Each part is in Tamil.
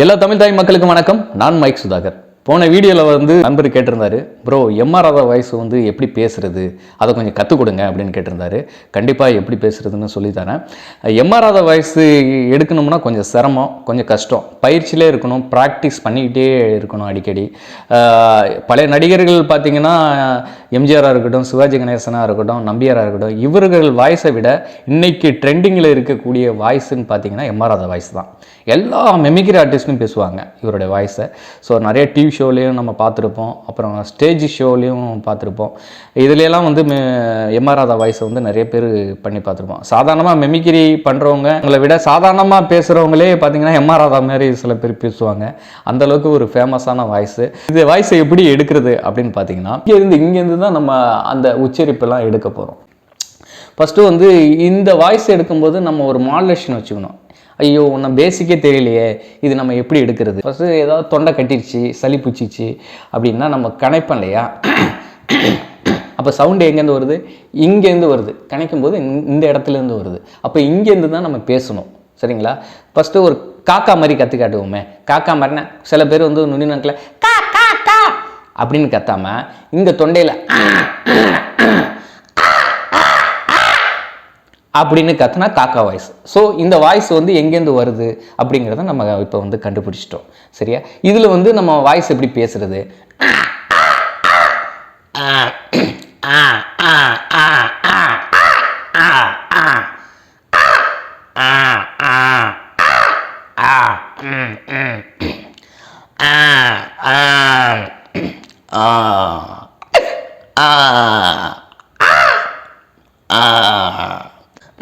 எல்லா தமிழ் தாய் மக்களுக்கும் வணக்கம். நான் மைக் சுதாகர். போன வீடியோவில் நண்பர் கேட்டிருந்தாரு, ப்ரோ எம்ஆர் ராதா வாய்ஸ் எப்படி பேசுறது, அதை கொஞ்சம் கற்றுக் கொடுங்க அப்படின்னு கேட்டிருந்தாரு. கண்டிப்பாக எப்படி பேசுறதுன்னு சொல்லித்தரேன். எம்ஆர் ராதா வாய்ஸ் எடுக்கணும்னா கொஞ்சம் சிரமம், கொஞ்சம் கஷ்டம். பயிற்சியிலே இருக்கணும், ப்ராக்டிஸ் பண்ணிக்கிட்டே இருக்கணும் அடிக்கடி. பழைய நடிகர்கள் பார்த்தீங்கன்னா எம்ஜிஆராக இருக்கட்டும், சிவாஜி கணேசனாக இருக்கட்டும், நம்பியாராக இருக்கட்டும், இவர்கள் வாய்ஸை விட இன்னைக்கு ட்ரெண்டிங்கில் இருக்கக்கூடிய வாய்ஸ்ன்னு பார்த்தீங்கன்னா எம்ஆர் ராதா வாய்ஸ் தான். எல்லா மெமிக்ரி ஆர்டிஸ்ட்டும் பேசுவாங்க இவருடைய வாய்ஸை. ஸோ நிறைய டிவி ஷோலையும் நம்ம பார்த்துருப்போம், அப்புறம் ஸ்டேஜ் ஷோலையும் பார்த்துருப்போம். இதுலையெல்லாம் எம்ஆர் ராதா வாய்ஸை நிறைய பேர் பண்ணி பார்த்துருப்போம். சாதாரணமாக மெமிக்ரி பண்ணுறவங்களை விட சாதாரணமாக பேசுகிறவங்களே பார்த்தீங்கன்னா எம்ஆர் ராதா மாதிரி சில பேர் பேசுவாங்க. அந்தளவுக்கு ஒரு ஃபேமஸான வாய்ஸு. இந்த வாய்ஸை எப்படி எடுக்கிறது அப்படின்னு பார்த்தீங்கன்னா, இங்கேருந்து தான் நம்ம அந்த உச்சரிப்பெல்லாம் எடுக்க போகிறோம். ஃபஸ்ட்டு இந்த வாய்ஸ் எடுக்கும்போது நம்ம ஒரு மாடுலேஷன் வச்சுக்கணும். ஐயோ நம்ம பேசிக்கே தெரியலையே, இது நம்ம எப்படி எடுக்கிறது? ஃபஸ்ட்டு ஏதாவது தொண்டை கட்டிடுச்சு, சளி பிடிச்சிச்சு அப்படின்னா நம்ம கனைப்போம் இல்லையா? அப்போ சவுண்டு எங்கேருந்து வருது? இங்கேருந்து வருது. கனைக்கும் போது இந்த இடத்துலேருந்து வருது. அப்போ இங்கேருந்து தான் நம்ம பேசணும். சரிங்களா? ஃபஸ்ட்டு ஒரு காக்கா மாதிரி கற்று காட்டுவோமே. காக்கா மாதிரினா சில பேர் நுனிநாக்கில் கா கா கா அப்படின்னு கத்தாமல் இங்கே தொண்டையில் அப்படின்னு கத்துனா காக்கா வாய்ஸ். ஸோ இந்த வாய்ஸ் எங்கேருந்து வருது அப்படிங்கிறத நம்ம இப்போ கண்டுபிடிச்சிட்டோம். சரியா? இதில் நம்ம வாய்ஸ் எப்படி பேசுறது?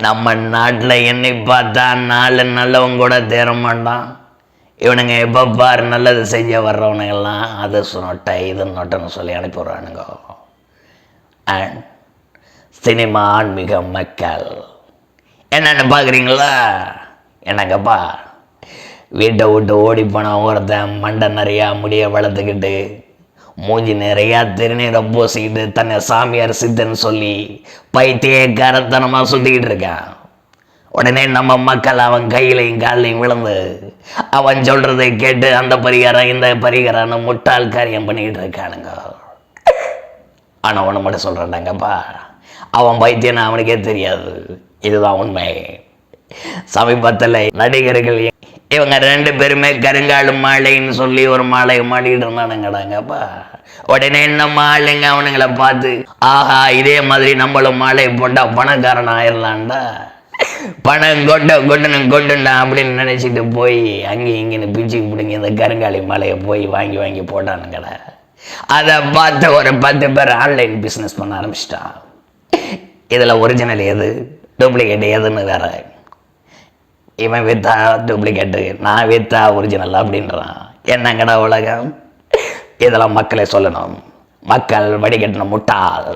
நம்ம நாட்டில் என்னை பார்த்தா நாலு நல்லவங்க கூட தேர மாட்டான். இவனுங்க எப்போ பாரு நல்லது செஞ்ச வர்றவனுங்கெல்லாம் அது நொட்டை இது நொட்டைன்னு சொல்லி அனுப்பிடுறானுங்க. அண்ட் சினிமா ஆன்மீக மக்கள் என்னென்னு பார்க்குறீங்களா? என்னங்கப்பா, வீட்டை விட்டு ஓடி போன ஒருத்தன் மண்டை நிறையா முடிய வளர்த்துக்கிட்டு மூஞ்சி நிறையா திருநீரை பூசிக்கிட்டு தன்னை சாமியார் சித்தன்னு சொல்லி பைத்தியக்காரத்தனமாக சுற்றிக்கிட்டு இருக்கான். உடனே நம்ம மக்கள் அவன் கையிலையும் காலையும் விழுந்து அவன் சொல்கிறதை கேட்டு அந்த பரிகாரம் இந்த பரிகாரம்னு முட்டாள் காரியம் பண்ணிக்கிட்டு இருக்கானுங்க. ஆனால் ஒன்று மட்டும் சொல்கிறான்டாங்கப்பா, அவன் பைத்தியன்னு அவனுக்கே தெரியாது. இதுதான் உண்மை. சமீபத்தில் நடிகர்கள் இவங்க ரெண்டு பேருமே கருங்காலு மாலைன்னு சொல்லி ஒரு மாலையை மாடிக்கிட்டு இருந்தானுங்கடாங்கப்பா. உடனே நம்ம ஆளுங்க அவனுங்களை பார்த்து, ஆஹா இதே மாதிரி நம்மளும் மாலையை போட்டா பணக்காரன் ஆயிடலான்டா, பணம் கொட்டுண்டா அப்படின்னு நினைச்சிட்டு போய் அங்கேயும் இங்கேன்னு பிச்சுக்கு பிடிங்க இந்த கருங்காலி மாலையை போய் வாங்கி வாங்கி போட்டானுங்கடா. அதை பார்த்து ஒரு 10 பேர் ஆன்லைன் பிஸ்னஸ் பண்ண ஆரம்பிச்சிட்டான். இதில் ஒரிஜினல் எது, டூப்ளிகேட் எதுன்னு வேற. இவன் வித்தா டூப்ளிகேட்டு, நான் வித்தா ஒரிஜினல் அப்படின்றான். என்னங்கடா உலகம்? இதெல்லாம் மக்களே சொல்லணும். மக்கள் வடிகட்டின முட்டாள்.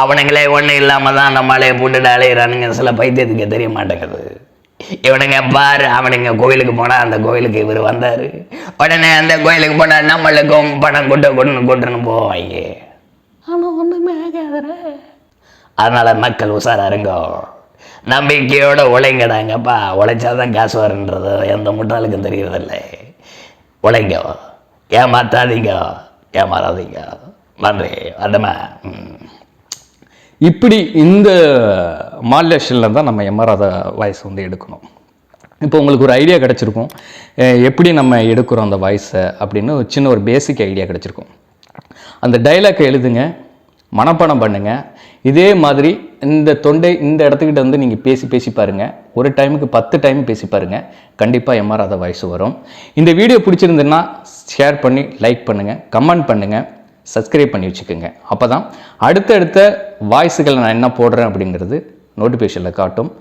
அவனுங்களே ஒன்றும் இல்லாமல் தான் அந்த மலையை போட்டுட்டு அலையிறானுங்க. சில பைத்தியத்துக்கு தெரிய மாட்டேங்குது. இவனுங்க பாரு, அவனுங்க கோயிலுக்கு போனால் அந்த கோயிலுக்கு இவர் வந்தார், உடனே அந்த கோயிலுக்கு போனால் நம்மளுக்கும் பணம் கொட்டுன்னு போவாங்க. ஆனால் ஒன்றுமே ஆகாதுற. அதனால் மக்கள் உஷாரா இருங்கோ, நம்பிக்கையோட உழைங்கடாங்கப்பா. உழைச்சாதான் காசு வருன்றது எந்த முட்டாளுக்கும் தெரியறதில்லை. உழைங்க, ஏமாத்தாதீங்க, ஏமாறாதீங்க. நன்றி. அதமா இப்படி இந்த மாடுலேஷனில் தான் நம்ம எம்ஆர் ராதா வாய்ஸ் எடுக்கணும். இப்போ உங்களுக்கு ஒரு ஐடியா கிடச்சிருக்கும் எப்படி நம்ம எடுக்கிறோம் அந்த வாய்ஸை அப்படின்னு. சின்ன ஒரு பேசிக் ஐடியா கிடச்சிருக்கும். அந்த டைலாக்கை எழுதுங்க, மனப்பாடம் பண்ணுங்க. இதே மாதிரி இந்த இடத்துக்கிட்ட நீங்கள் பேசி பாருங்கள். ஒரு டைமுக்கு 10 டைம் பேசி பாருங்கள். கண்டிப்பாக எம்ஆர் ராதா வாய்ஸ் வரும். இந்த வீடியோ பிடிச்சிருந்துன்னா ஷேர் பண்ணி லைக் பண்ணுங்கள், கமெண்ட் பண்ணுங்கள், சப்ஸ்கிரைப் பண்ணி வச்சுக்கோங்க. அப்போ தான் அடுத்தடுத்த வாய்ஸுகளை நான் என்ன போடுறேன் அப்படிங்கிறது நோட்டிஃபிகேஷனில் காட்டும்.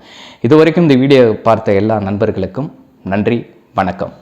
இது வரைக்கும் இந்த வீடியோ பார்த்த எல்லா நண்பர்களுக்கும் நன்றி, வணக்கம்.